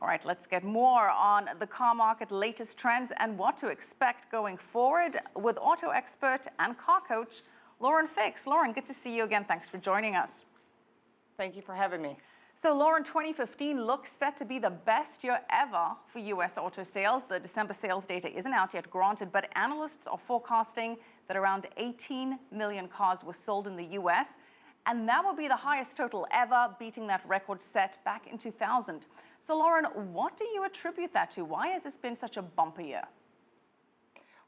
All right, let's get more on the car market, latest trends, and what to expect going forward with auto expert and car coach, Lauren Fix. Lauren, good to see you again. Thanks for joining us. Thank you for having me. So, Lauren, 2015 looks set to be the best year ever for U.S. auto sales. The December sales data isn't out yet, granted, but analysts are forecasting that around 18 million cars were sold in the U.S., and that will be the highest total ever, beating that record set back in 2000. So, Lauren, what do you attribute that to? Why has this been such a bumper year?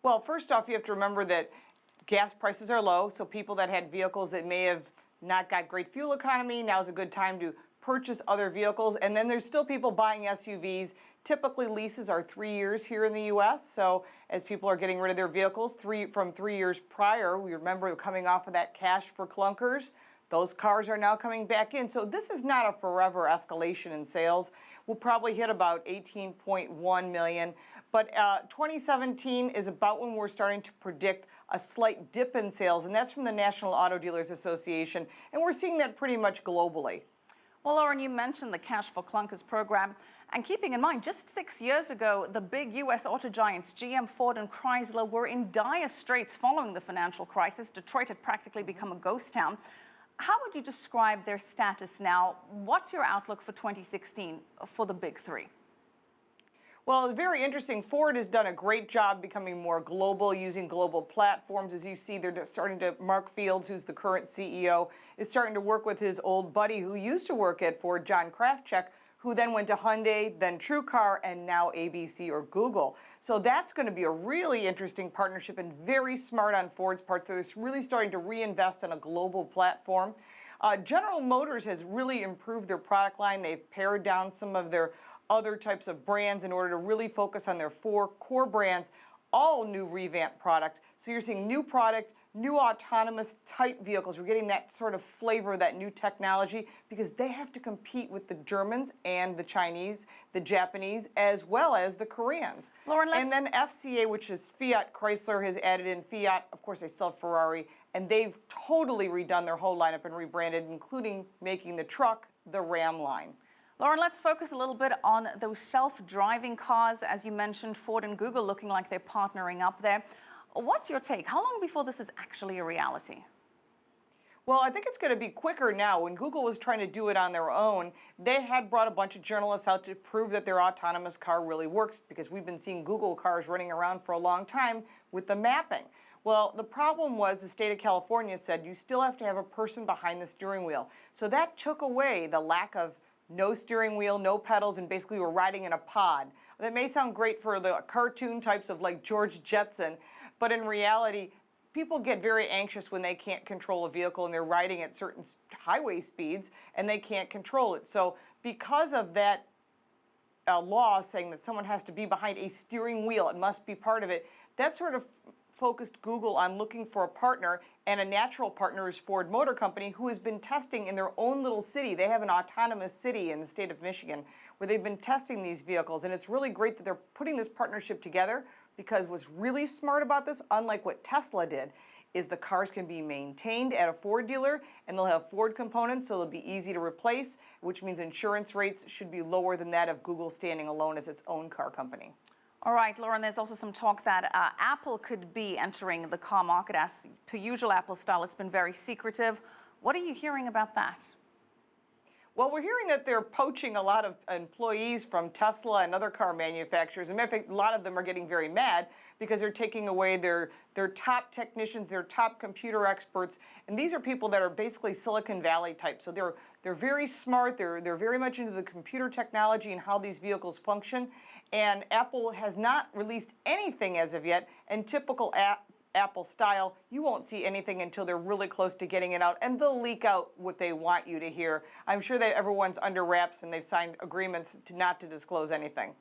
Well, first off, you have to remember that gas prices are low, so people that had vehicles that may have not got great fuel economy, now is a good time to purchase other vehicles. And then there's still people buying SUVs. Typically, leases are 3 years here in the U.S., so as people are getting rid of their vehicles from 3 years prior, we remember coming off of that cash for clunkers. Those cars are now coming back in. So this is not a forever escalation in sales. We'll probably hit about 18.1 million. But 2017 is about when we're starting to predict a slight dip in sales, and that's from the National Auto Dealers Association. And we're seeing that pretty much globally. Well, Lauren, you mentioned the Cash for Clunkers program. And keeping in mind, just 6 years ago, the big U.S. auto giants, GM, Ford, and Chrysler, were in dire straits following the financial crisis. Detroit had practically become a ghost town. How would you describe their status now? What's your outlook for 2016 for the big three? Well, very interesting. Ford has done a great job becoming more global, using global platforms. As you see, they're starting to, Mark Fields, who's the current CEO, is starting to work with his old buddy who used to work at Ford, John Krafcik, who then went to Hyundai, then TrueCar, and now ABC or Google. So that's going to be a really interesting partnership and very smart on Ford's part. They're really starting to reinvest in a global platform. General Motors has really improved their product line. They've pared down some of their other types of brands in order to really focus on their 4 core brands, all new revamped product. So you're seeing new product, new autonomous type vehicles. We're getting that sort of flavor, that new technology, because they have to compete with the Germans and the Chinese, the Japanese, as well as the Koreans. Lauren, and then FCA, which is Fiat Chrysler, has added in Fiat. Of course, they still have Ferrari, and they've totally redone their whole lineup and rebranded, including making the truck the Ram line. Lauren, let's focus a little bit on those self-driving cars. As you mentioned, Ford and Google looking like they're partnering up there. What's your take? How long before this is actually a reality? Well, I think it's going to be quicker now. When Google was trying to do it on their own, they had brought a bunch of journalists out to prove that their autonomous car really works, because we've been seeing Google cars running around for a long time with the mapping. Well, the problem was the state of California said you still have to have a person behind the steering wheel. So that took away the lack of no steering wheel, no pedals, and basically we're riding in a pod. That may sound great for the cartoon types of like George Jetson, but in reality, people get very anxious when they can't control a vehicle and they're riding at certain highway speeds and they can't control it. So because of that law saying that someone has to be behind a steering wheel, it must be part of it, that sort of focused Google on looking for a partner, and a natural partner is Ford Motor Company, who has been testing in their own little city. They have an autonomous city in the state of Michigan where they've been testing these vehicles, and it's really great that they're putting this partnership together, because what's really smart about this, unlike what Tesla did, is the cars can be maintained at a Ford dealer, and they'll have Ford components, so they'll be easy to replace, which means insurance rates should be lower than that of Google standing alone as its own car company. All right, Lauren, there's also some talk that Apple could be entering the car market. As per usual Apple style, it's been very secretive. What are you hearing about that? Well, we're hearing that they're poaching a lot of employees from Tesla and other car manufacturers. As a matter of fact, a lot of them are getting very mad because they're taking away their top technicians, their top computer experts. And these are people that are basically Silicon Valley type. So they're very smart. They're very much into the computer technology and how these vehicles function. And Apple has not released anything as of yet. And typical Apple style, you won't see anything until they're really close to getting it out, and they'll leak out what they want you to hear. I'm sure that everyone's under wraps and they've signed agreements not to disclose anything.